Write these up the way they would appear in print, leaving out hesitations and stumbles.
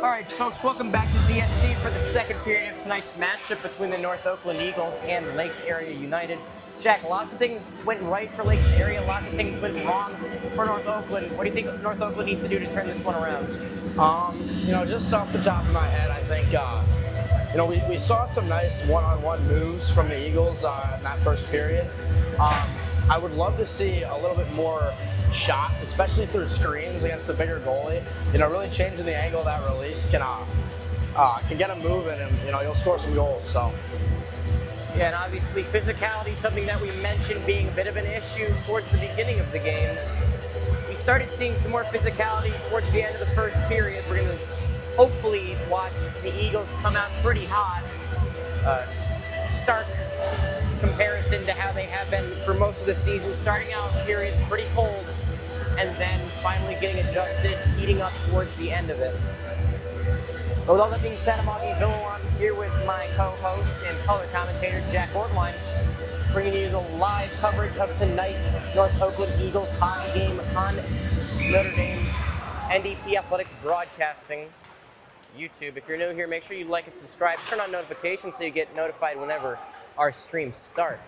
All right, folks, welcome back to DSC for the second period of tonight's matchup between the North Oakland Eagles and Lakes Area United. Jack, lots of things went right for Lakes Area, lots of things went wrong for North Oakland. What do you think North Oakland needs to do to turn this one around? Just off the top of my head, I think, we saw some nice one-on-one moves from the Eagles in that first period. I would love to see a little bit more shots, especially through screens against the bigger goalie. Really changing the angle of that release can get him moving, and you'll score some goals. So. Yeah, and obviously physicality, something that we mentioned being a bit of an issue towards the beginning of the game. We started seeing some more physicality towards the end of the first period. We're going to hopefully watch the Eagles come out pretty hot. Stark comparison to how they have been for most of the season, starting out periods pretty cold, and then finally getting adjusted, heating up towards the end of it. But with all that being said, I'm Augie Villa. I'm here with my co-host and color commentator, Jack Ortline, bringing you the live coverage of tonight's North Oakland Eagles hockey game on Notre Dame NDP Athletics Broadcasting YouTube. If you're new here, make sure you like and subscribe. Turn on notifications so you get notified whenever our streams start.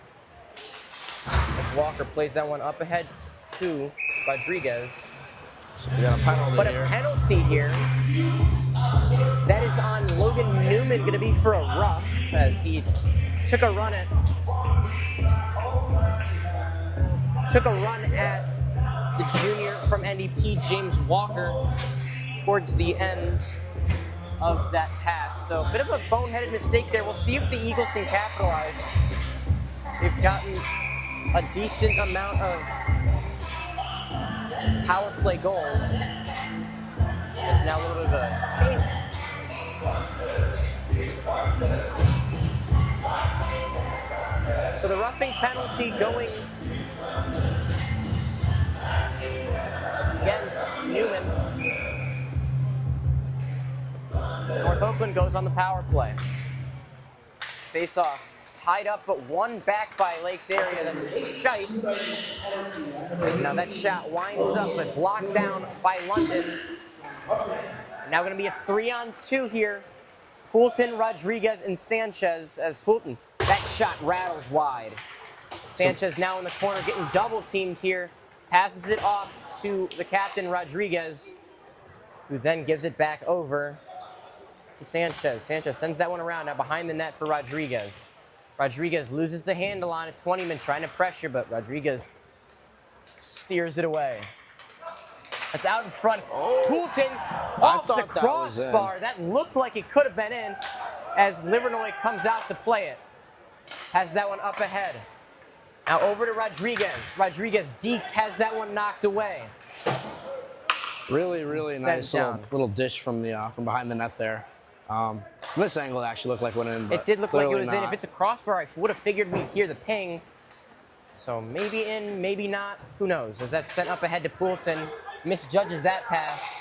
As Walker plays that one up ahead to Rodriguez. So we got a penalty but here. A penalty here. That is on Logan Newman, going to be for a rough, as he took a run at the junior from NDP, James Walker, towards the end of that pass. So a bit of a boneheaded mistake there. We'll see if the Eagles can capitalize. They've gotten a decent amount of power play goals. There's now a little bit of a change. So the roughing penalty going against Newman. North Oakland goes on the power play. Face off, tied up, but one back by Lakes Area. That's shite. Now that shot winds up but blocked down by London. Now going to be a 3-on-2 here. Poulton, Rodriguez, and Sanchez as Poulton. That shot rattles wide. Sanchez now in the corner getting double teamed here. Passes it off to the captain, Rodriguez, who then gives it back over to Sanchez. Sanchez sends that one around, now behind the net for Rodriguez. Rodriguez loses the handle on it. 20-man trying to pressure, but Rodriguez steers it away. It's out in front. Poulton off the crossbar. That looked like it could have been in as Livernois comes out to play it. Has that one up ahead. Now over to Rodriguez. Rodriguez Deeks has that one knocked away. Really nice little dish from behind the net there. This angle actually looked like it went in, but it did look like it was not. in. If it's a crossbar, I would have figured we'd hear the ping. So maybe in, maybe not. Who knows? As that's sent up ahead to Poulton. Misjudges that pass.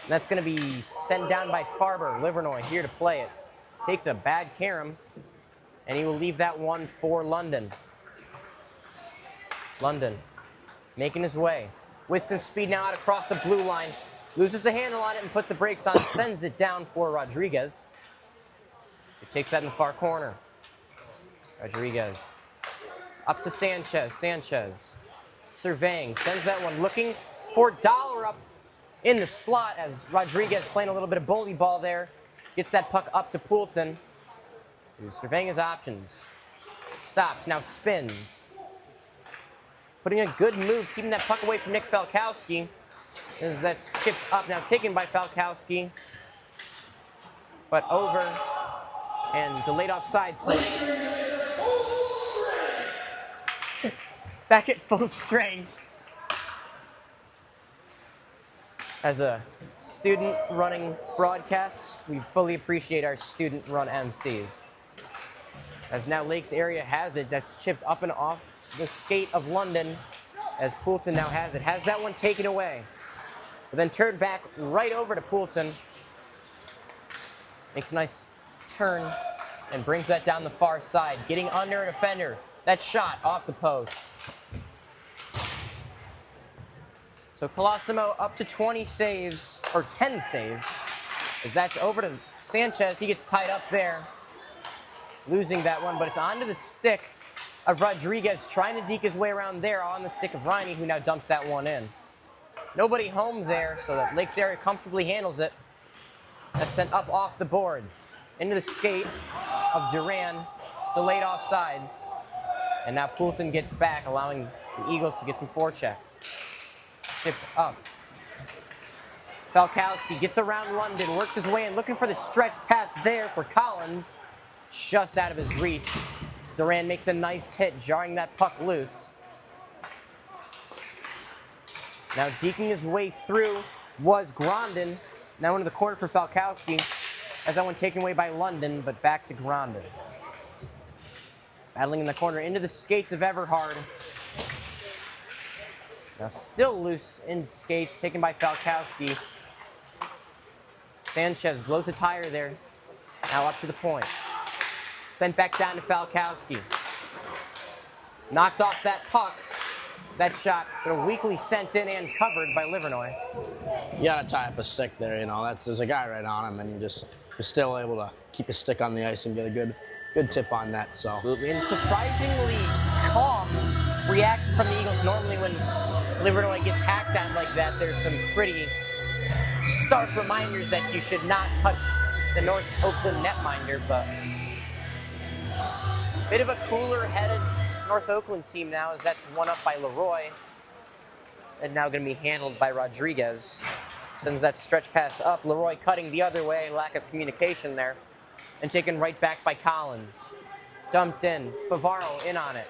And that's going to be sent down by Farber. Livernois here to play it. Takes a bad carom, and he will leave that one for London. London making his way with some speed now out across the blue line. Loses the handle on it and puts the brakes on. Sends it down for Rodriguez. He takes that in the far corner. Rodriguez up to Sanchez. Sanchez surveying. Sends that one looking for Dollar up in the slot as Rodriguez playing a little bit of bully ball there. Gets that puck up to Poulton, who's surveying his options. Stops, now spins. Putting a good move, keeping that puck away from Nick Falkowski. As that's chipped up, now taken by Falkowski. But over and delayed offside. So back at full strength. As a student running broadcasts, we fully appreciate our student run MCs. As now Lakes Area has it, that's chipped up and off the skate of London, as Poulton now has it. Has that one taken away. But then turned back right over to Poulton. Makes a nice turn and brings that down the far side, getting under a defender. That shot off the post. So Colosimo up to 20 saves, or 10 saves, As that's over to Sanchez. He gets tied up there, losing that one, but it's onto the stick of Rodriguez, trying to deke his way around there on the stick of Riney, who now dumps that one in. Nobody home there, so that Lakes area comfortably handles it. That's sent up off the boards. Into the skate of Duran, delayed offsides. And now Poulton gets back, allowing the Eagles to get some forecheck. Shift up. Falkowski gets around London, works his way in, looking for the stretch pass there for Collins. Just out of his reach. Duran makes a nice hit, jarring that puck loose. Now deking his way through was Grondin. Now into the corner for Falkowski. Has that one taken away by London, but back to Grondin. Battling in the corner into the skates of Everhard. Now still loose in skates, taken by Falkowski. Sanchez blows a tire there. Now up to the point. Sent back down to Falkowski. Knocked off that puck. That shot sort of weakly sent in and covered by Livernois. You gotta tie up a stick there, you know. There's a guy right on him, and you're still able to keep his stick on the ice and get a good tip on that. So. Absolutely, and surprisingly calm reaction from the Eagles. Normally, when Livernois gets hacked at like that, there's some pretty stark reminders that you should not touch the North Oakland netminder. But bit of a cooler-headed North Oakland team now, as that's one up by Leroy, and now going to be handled by Rodriguez. Sends that stretch pass up. Leroy cutting the other way, lack of communication there, and taken right back by Collins. Dumped in. Favaro in on it.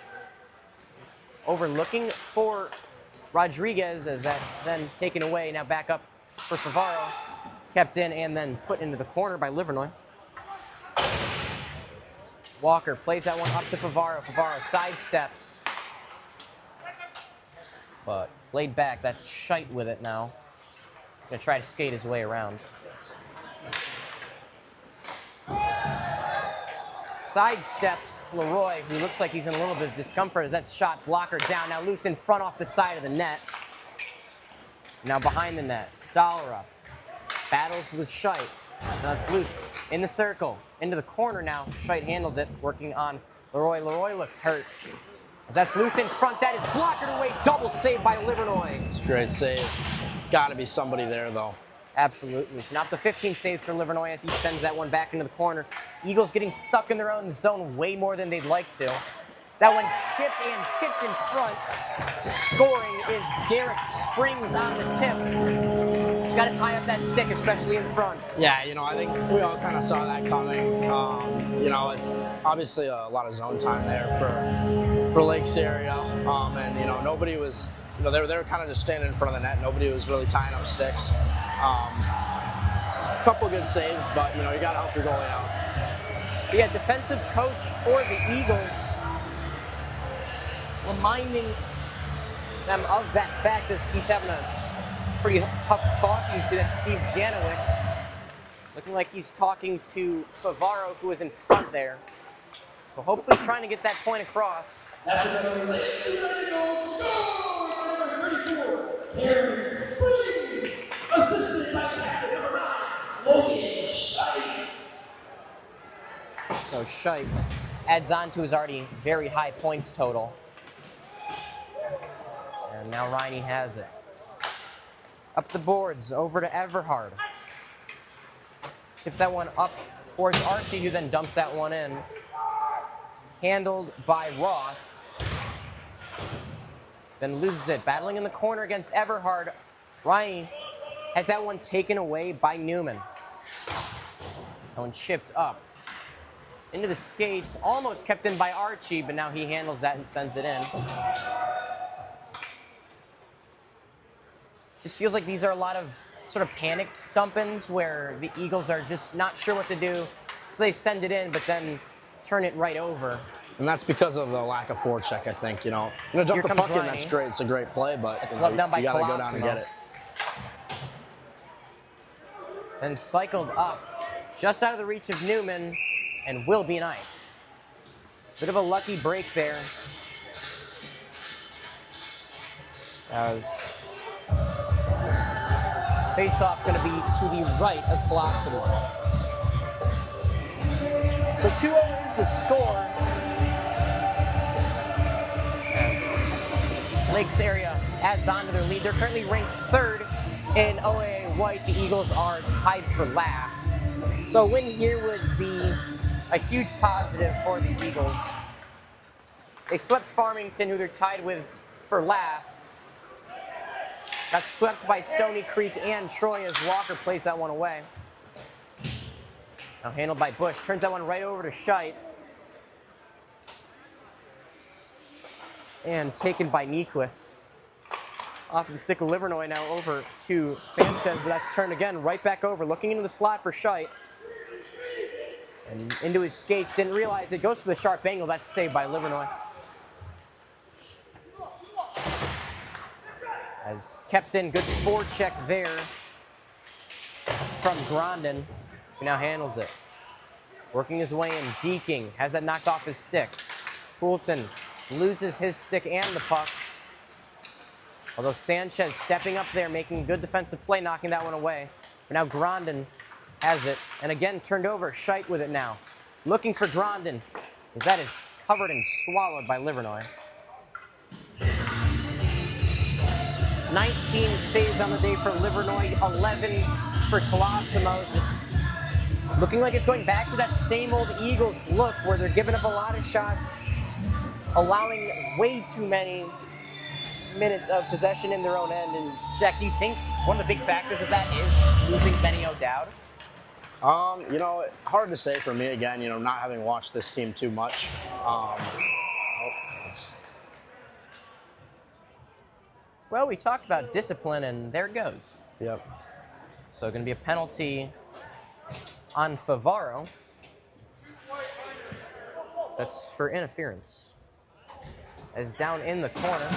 Overlooking for Rodriguez, as that then taken away. Now back up for Favaro. Kept in and then put into the corner by Livernois. Walker plays that one up to Favaro. Favaro sidesteps. But played back. That's Scheidt with it now. Gonna try to skate his way around. Sidesteps Leroy, who looks like he's in a little bit of discomfort as that shot blocker down. Now loose in front off the side of the net. Now behind the net. Dollerup battles with Scheidt. Now it's loose in the circle. Into the corner now. Scheidt handles it, working on Leroy. Leroy looks hurt. As that's loose in front, that is blockered away. Double save by Livernois. It's a great save. Got to be somebody there, though. Absolutely. It's not the 15 saves for Livernois as he sends that one back into the corner. Eagles getting stuck in their own zone way more than they'd like to. That one chipped and tipped in front. Scoring is Garrett Springs on the tip. He's got to tie up that stick, especially in front. Yeah, you know, I think we all kind of saw that coming. You know, it's obviously a lot of zone time there for Lakes area. And, you know, nobody was, you know, they were kind of just standing in front of the net. Nobody was really tying up sticks. A couple good saves, but, you know, you got to help your goalie out. Yeah, defensive coach for the Eagles, reminding them of that fact that he's having a pretty tough talking to, that Steve Janowick. Looking like he's talking to Favaro, who is in front there. So hopefully trying to get that point across. That's another Lakes score! Number 34, Aaron Springs, assisted by captain number 9, Logan Scheidt. So Scheidt adds on to his already very high points total. And now Riney has it. Up the boards, over to Everhard. Chips that one up towards Archie, who then dumps that one in. Handled by Roth. Then loses it. Battling in the corner against Everhard. Riney has that one taken away by Newman. That one chipped up. Into the skates, almost kept in by Archie, but now he handles that and sends it in. Just feels like these are a lot of sort of panic dump-ins where the Eagles are just not sure what to do, so they send it in, but then turn it right over. And that's because of the lack of forecheck, I think, you know. You know, dump the puck in, that's great. It's a great play, but you know, you got to go down and get it. Then cycled up, just out of the reach of Newman, and will be nice. It's a bit of a lucky break there. That was Face-off going to be to the right of Colosimo. So 2-0 is the score. As Lakes area adds on to their lead. They're currently ranked 3rd in OAA White. The Eagles are tied for last. So a win here would be a huge positive for the Eagles. They swept Farmington, who they're tied with for last. Got swept by Stony Creek and Troy as Walker plays that one away. Now handled by Bush. Turns that one right over to Scheit. And taken by Nyquist. Off of the stick of Livernois now over to Sanchez, but that's turned again right back over. Looking into the slot for Scheit. And into his skates. Didn't realize it. Goes for the sharp angle. That's saved by Livernois. As kept in, good forecheck there from Grondin, who now handles it. Working his way in, Deaking has that knocked off his stick. Poulton loses his stick and the puck. Although Sanchez stepping up there, making a good defensive play, knocking that one away. But now Grondin has it, and again turned over. Scheit with it now. Looking for Grondin, as that is covered and swallowed by Livernois. 19 saves on the day for Livernois, 11 for Colosimo. Just looking like it's going back to that same old Eagles look where they're giving up a lot of shots, allowing way too many minutes of possession in their own end. And Jack, do you think one of the big factors of that is losing Benny O'Dowd? You know, hard to say for me again, you know, not having watched this team too much. Well, we talked about discipline, and there it goes. Yep. So going to be a penalty on Favaro. So that's for interference. As down in the corner.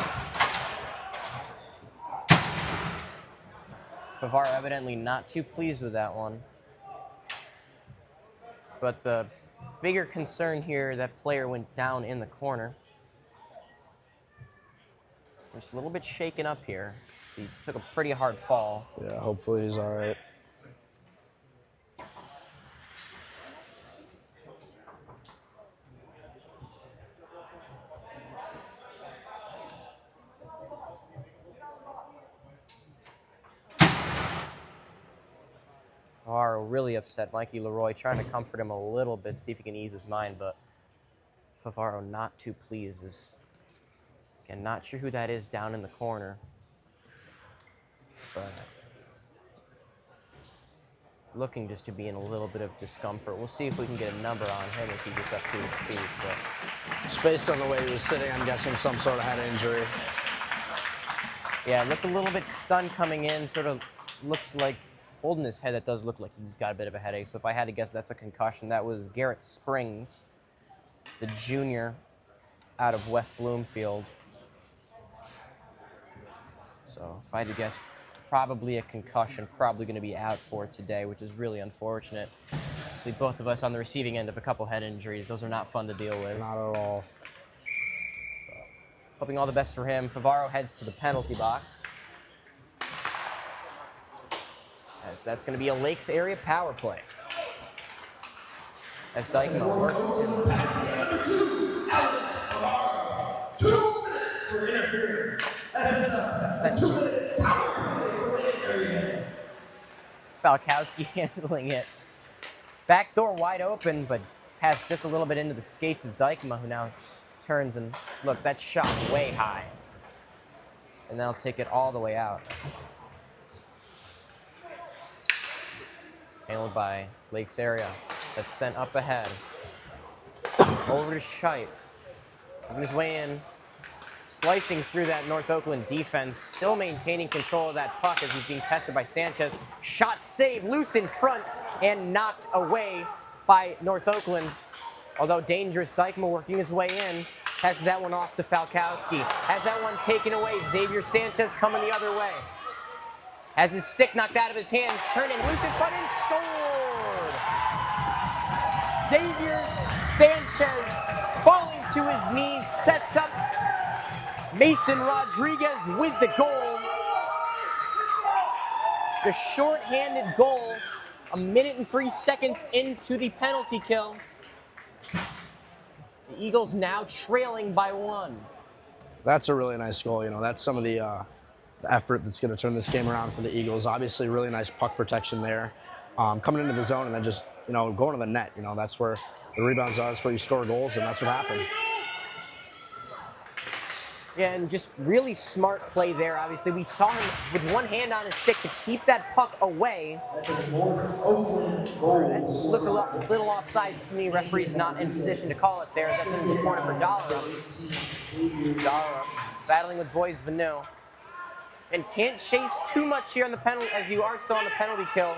Favaro evidently not too pleased with that one. But the bigger concern here, that player went down in the corner. Just a little bit shaken up here. So he took a pretty hard fall. Yeah, hopefully he's all right. Favaro really upset Mikey Leroy, trying to comfort him a little bit, see if he can ease his mind, but Favaro not too pleased. Again, not sure who that is down in the corner. But looking just to be in a little bit of discomfort. We'll see if we can get a number on him if he gets up to his feet. But just based on the way he was sitting, I'm guessing some sort of head injury. Yeah, looked a little bit stunned coming in. Sort of looks like holding his head. That does look like he's got a bit of a headache. So if I had to guess, that's a concussion. That was Garrett Springs, the junior out of West Bloomfield. So if I had to guess, probably a concussion, probably going to be out for today, which is really unfortunate. So both of us on the receiving end of a couple head injuries. Those are not fun to deal with. Not at all. So, hoping all the best for him. Favaro heads to the penalty box. As that's going to be a Lakes area power play. As Dykema works. For interference. Falkowski handling it. Back door wide open, but passed just a little bit into the skates of Dykema, who now turns and looks. That shot way high. And they'll take it all the way out. Handled by Lakes area. That's sent up ahead. Over to Scheit. Moving his way in. Slicing through that North Oakland defense, still maintaining control of that puck as he's being pestered by Sanchez. Shot saved, loose in front, and knocked away by North Oakland. Although dangerous, Dykema working his way in. Passes that one off to Falkowski. Has that one taken away. Xavier Sanchez coming the other way. Has his stick knocked out of his hands, turning loose in front and scored! Xavier Sanchez falling to his knees, sets up Mason Rodriguez with the goal. The short-handed goal, 1 minute and 3 seconds into the penalty kill. The Eagles now trailing by 1. That's a really nice goal. You know, that's some of the effort that's going to turn this game around for the Eagles. Obviously, really nice puck protection there. Coming into the zone and then just, you know, going to the net. You know, that's where the rebounds are. That's where you score goals, and that's what happened. Yeah, and just really smart play there. Obviously, we saw him with one hand on his stick to keep that puck away. That looked a little offsides to me. Referee's not in position to call it there. That's in the corner for Dollar. Battling with Boys Vanu. And can't chase too much here on the penalty, as you are still on the penalty kill.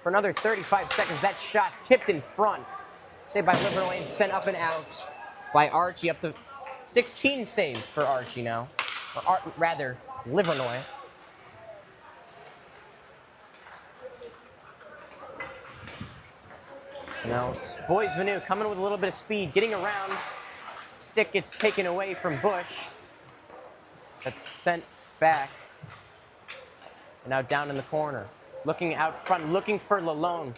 For another 35 seconds, that shot tipped in front. Saved by Livernois and sent up and out by Archie. Up to 16 saves for Archie now. Or rather, Livernois. So now, Boys Vanu coming with a little bit of speed, getting around. Stick gets taken away from Bush. That's sent back. And now down in the corner. Looking out front, looking for Lalone.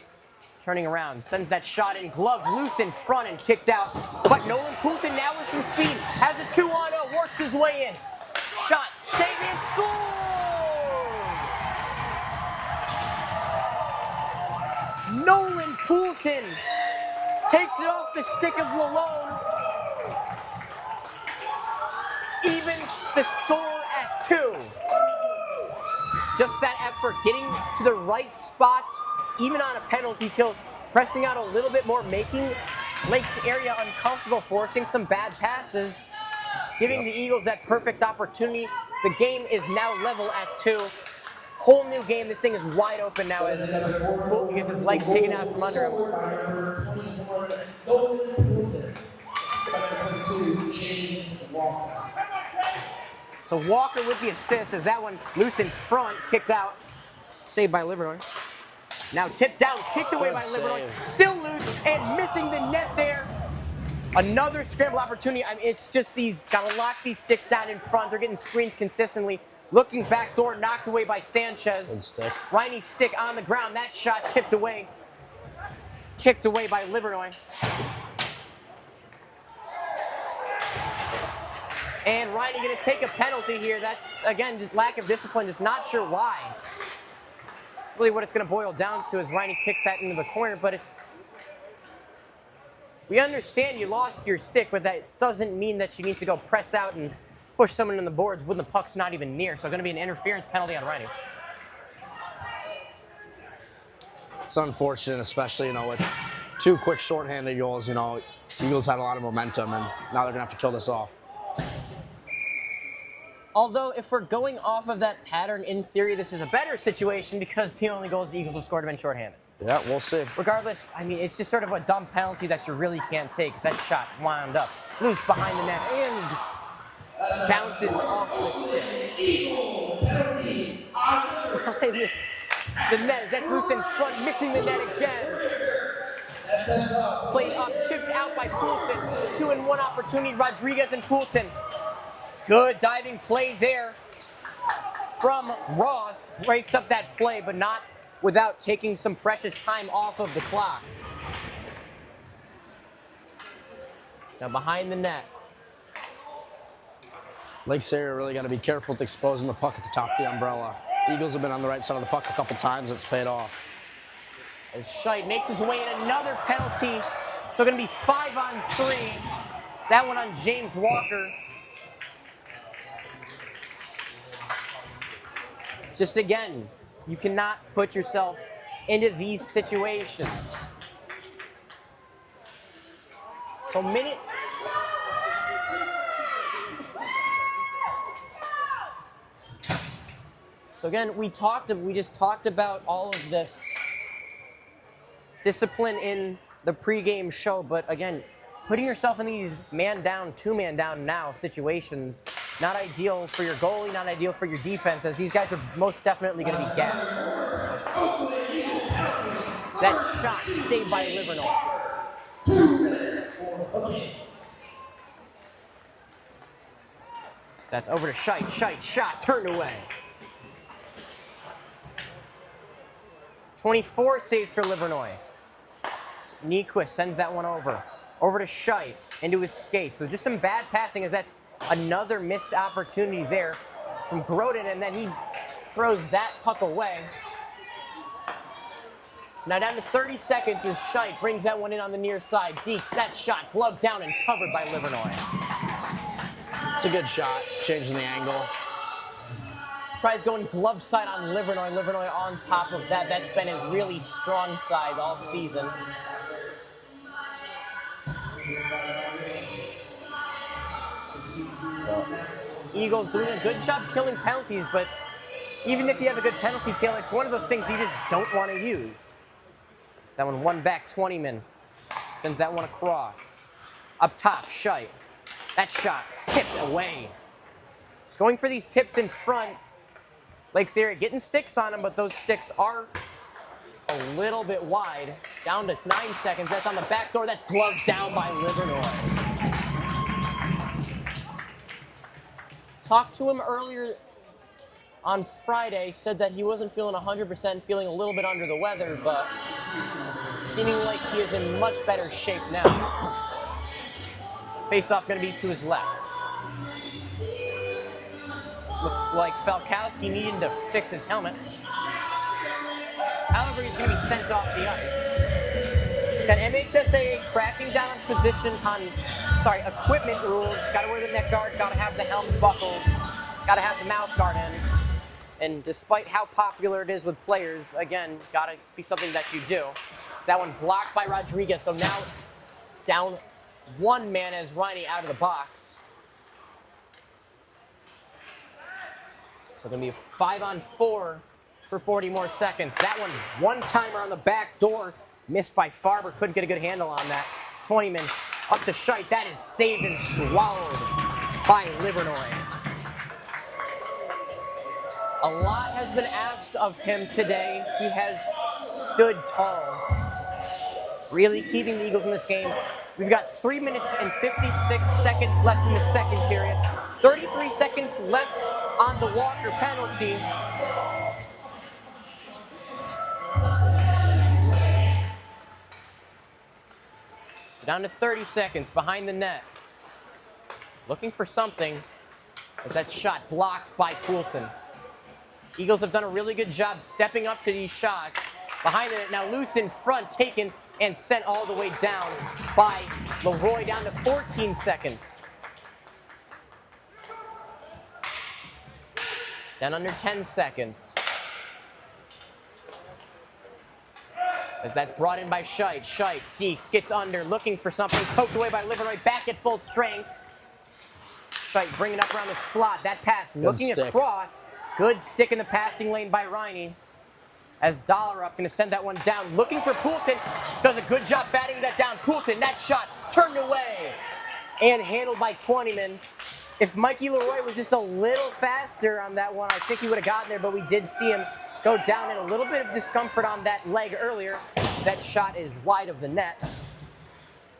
Turning around, sends that shot in, gloved loose in front and kicked out. But Nolan Poulton now with some speed, has a 2-on-0, works his way in. Shot, save and score! Nolan Poulton takes it off the stick of Lalone. Evens the score at 2. Just that effort, getting to the right spots, even on a penalty kill, pressing out a little bit more, making Lake's area uncomfortable, forcing some bad passes, giving the Eagles that perfect opportunity. The game is now level at 2. Whole new game. This thing is wide open now as Poulton gets his legs taken out from under him. So Walker with the assist as that one loose in front, kicked out, saved by Livernois. Now tipped down, kicked away by Livernois, still loose and missing the net there. Another scramble opportunity. I mean, it's just these, gotta lock these sticks down in front. They're getting screens consistently. Looking back door, knocked away by Sanchez. Good stick. Riney's stick on the ground. That shot tipped away. Kicked away by Livernois. And Riney gonna take a penalty here. That's, again, just lack of discipline. Just not sure why. It's really what it's gonna boil down to as Riney kicks that into the corner, but it's... We understand you lost your stick, but that doesn't mean that you need to go press out and push someone in the boards when the puck's not even near. So gonna be an interference penalty on Riney. It's unfortunate, especially, you know, with 2 quick shorthanded goals. You know, Eagles had a lot of momentum, and now they're gonna have to kill this off. Although, if we're going off of that pattern, in theory, this is a better situation because the only goals the Eagles have scored have been shorthanded. Yeah, we'll see. Regardless, I mean, it's just sort of a dumb penalty that you really can't take. That shot wound up, loose behind the net, and bounces off the stick. The net, that's loose in front, missing the net again. Played up, chipped out by Poulton. 2-in-1 opportunity, Rodriguez and Poulton. Good diving play there from Roth. Breaks up that play, but not without taking some precious time off of the clock. Now behind the net. Lake's area really got to be careful with exposing the puck at the top of the umbrella. Eagles have been on the right side of the puck a couple times. It's paid off. As Scheidt makes his way in another penalty. So going to be 5-on-3. That one on James Walker. Just again, you cannot put yourself into these situations. So minute. So again, we just talked about all of this discipline in the pregame show, but again, putting yourself in these man down, 2-man down now situations, not ideal for your goalie, not ideal for your defense, as these guys are most definitely going to be gassed. That shot saved by Livernois. That's over to Scheidt. Scheidt shot turned away. 24 saves for Livernois. Nyquist sends that one over. Over to Scheidt, into his skate. So just some bad passing, as that's another missed opportunity there from Groden, and then he throws that puck away. So now down to 30 seconds as Scheidt brings that one in on the near side. Deeks, that shot gloved down and covered by Livernois. It's a good shot, changing the angle. Tries going glove side on Livernois. Livernois on top of that. That's been his really strong side all season. Eagles doing a good job killing penalties, but even if you have a good penalty kill, it's one of those things you just don't want to use. That one back, 20man. Sends that one across. Up top, Scheidt. That shot tipped away. Just going for these tips in front. Lakes area getting sticks on them, but those sticks are a little bit wide. Down to 9 seconds. That's on the back door. That's gloved down by Livernois. Talked to him earlier on Friday, said that he wasn't feeling 100%, feeling a little bit under the weather, but seeming like he is in much better shape now. Face-off going to be to his left. Looks like Falkowski needing to fix his helmet. However, he's going to be sent off the ice. Got MHSA cracking down on equipment rules. Got to wear the neck guard, got to have the helmet buckled, got to have the mouth guard in. And despite how popular it is with players, again, got to be something that you do. That one blocked by Rodriguez, so now down one man as Riney out of the box. So going to be a 5-on-4 for 40 more seconds. That one-timer on the back door, missed by Farber, couldn't get a good handle on that. 20man up to Scheidt, that is saved and swallowed by Livernois. A lot has been asked of him today. He has stood tall, really keeping the Eagles in this game. We've got 3 minutes and 56 seconds left in the second period. 33 seconds left on the Walker penalty. So down to 30 seconds behind the net. Looking for something, as that shot blocked by Poulton. Eagles have done a really good job stepping up to these shots. Behind the net, now loose in front, taken and sent all the way down by Leroy, down to 14 seconds. Down under 10 seconds. As that's brought in by Scheidt. Scheidt, Deeks gets under, looking for something, poked away by Livernois, back at full strength. Scheidt bringing up around the slot. That pass looking across. Good stick in the passing lane by Riney. As Dollerup going to send that one down. Looking for Poulton. Does a good job batting that down. Poulton, that shot turned away and handled by 20man. If Mikey Leroy was just a little faster on that one, I think he would have gotten there, but we did see him go down in a little bit of discomfort on that leg earlier. That shot is wide of the net.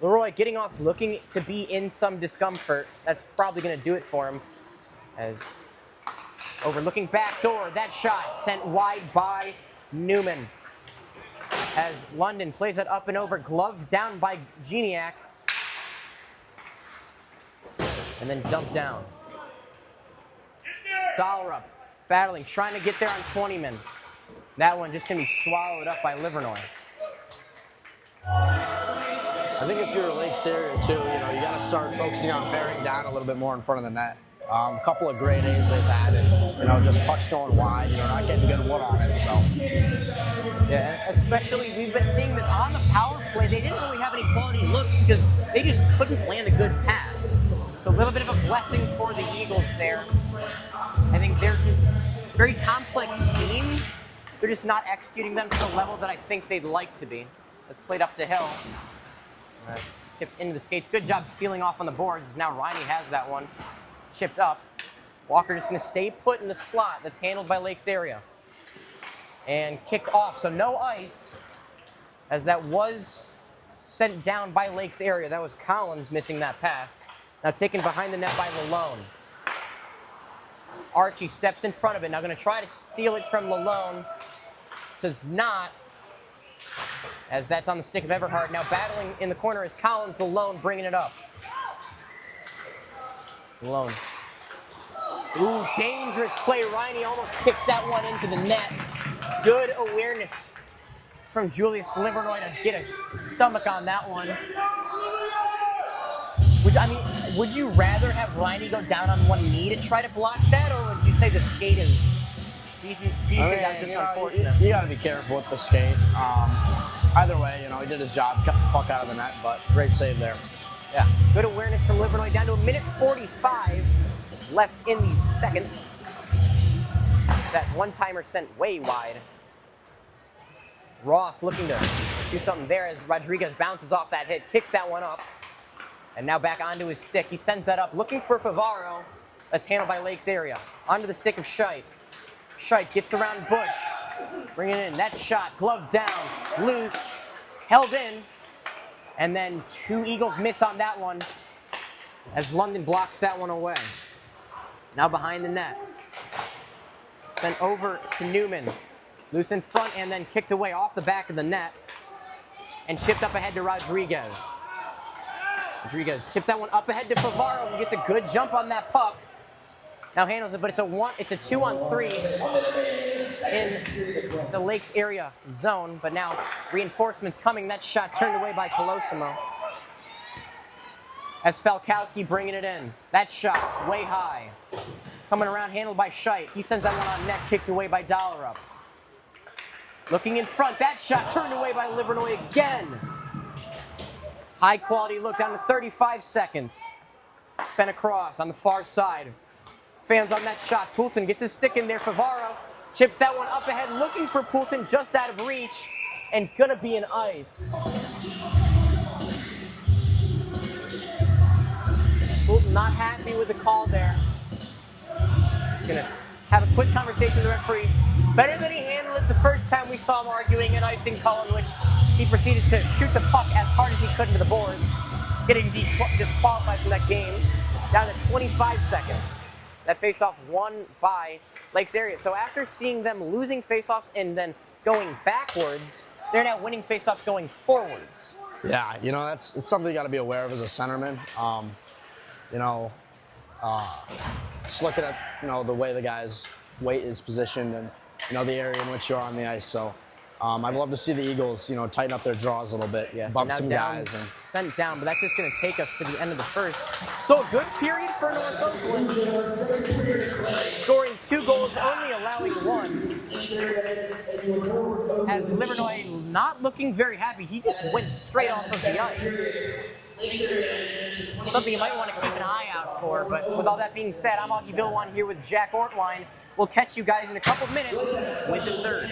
Leroy getting off, looking to be in some discomfort. That's probably going to do it for him. As overlooking back door, that shot sent wide by Newman. As London plays it up and over, gloved down by Geniak. And then dumped down. Dollerup battling, trying to get there on 20man. That one just going to be swallowed up by Livernois. I think if you're Lakes area too, you got to start focusing on bearing down a little bit more in front of the net. A couple of great A's they've had, and just pucks going wide, not getting good wood on it. So yeah, especially we've been seeing this on the power play. They didn't really have any quality looks because they just couldn't land a good pass. So a little bit of a blessing for the Eagles there. I think they're just very complex schemes. They're just not executing them to the level that I think they'd like to be. That's played up to Hill. That's chipped into the skates. Good job sealing off on the boards. Now Riney has that one. Chipped up. Walker just going to stay put in the slot that's handled by Lakes area. And kicked off. So no ice, as that was sent down by Lakes area. That was Collins missing that pass. Now taken behind the net by Lalone. Archie steps in front of it. Now going to try to steal it from Lalone. Does not. As that's on the stick of Everhard. Now battling in the corner is Collins alone, bringing it up. Alone. Ooh, dangerous play. Riney almost kicks that one into the net. Good awareness from Julius Livernoy to get a stomach on that one. Would you rather have Riney go down on one knee to try to block that, or would you say the skate is decent? Do you think that's just unfortunate? You got to be careful with the skate. Either way, he did his job, cut the puck out of the net, but great save there. Yeah, good awareness from Livernoy. Down to 1:45 left in the second. That one-timer sent way wide. Roth looking to do something there as Rodriguez bounces off that hit, kicks that one up, and now back onto his stick. He sends that up, looking for Favaro. That's handled by Lakes area. Onto the stick of Scheidt. Scheidt gets around Bush, bringing it in. That shot, glove down, loose, held in, and then two Eagles miss on that one as London blocks that one away. Now behind the net. Sent over to Newman. Loose in front and then kicked away off the back of the net and chipped up ahead to Rodriguez. Rodriguez chips that one up ahead to Favaro and gets a good jump on that puck. Now handles it, but it's a 2-on-3 in the Lakes area zone, but now reinforcements coming. That shot turned away by Colosimo. As Falkowski bringing it in. That shot way high. Coming around, handled by Scheidt. He sends that one on net, kicked away by Dollerup. Looking in front, that shot turned away by Livernoy again. High quality look down to 35 seconds. Sent across on the far side. Fans on that shot. Poulton gets his stick in there. Favaro chips that one up ahead, looking for Poulton, just out of reach, and gonna be an ice. Poulton not happy with the call there. Just gonna have a quick conversation with the referee. Better than he handled it the first time we saw him arguing an icing call in which he proceeded to shoot the puck as hard as he could into the boards, getting disqualified from that game. Down to 25 seconds. That faceoff won by Lakes area. So after seeing them losing faceoffs and then going backwards, they're now winning faceoffs going forwards. Yeah, it's something you got to be aware of as a centerman. Just looking at the way the guy's weight is positioned and the area in which you're on the ice. So I'd love to see the Eagles tighten up their draws a little bit, bump some guys, and sent down. But that's just going to take us to the end of the first. So a good period for North Oakland, scoring 2 goals, only allowing 1. As Livernoy not looking very happy, he just went straight off of the ice. Something you might want to keep an eye out for. But with all that being said, I'm Augie Vilwan here with Jack Ortwine. We'll catch you guys in a couple of minutes with the third.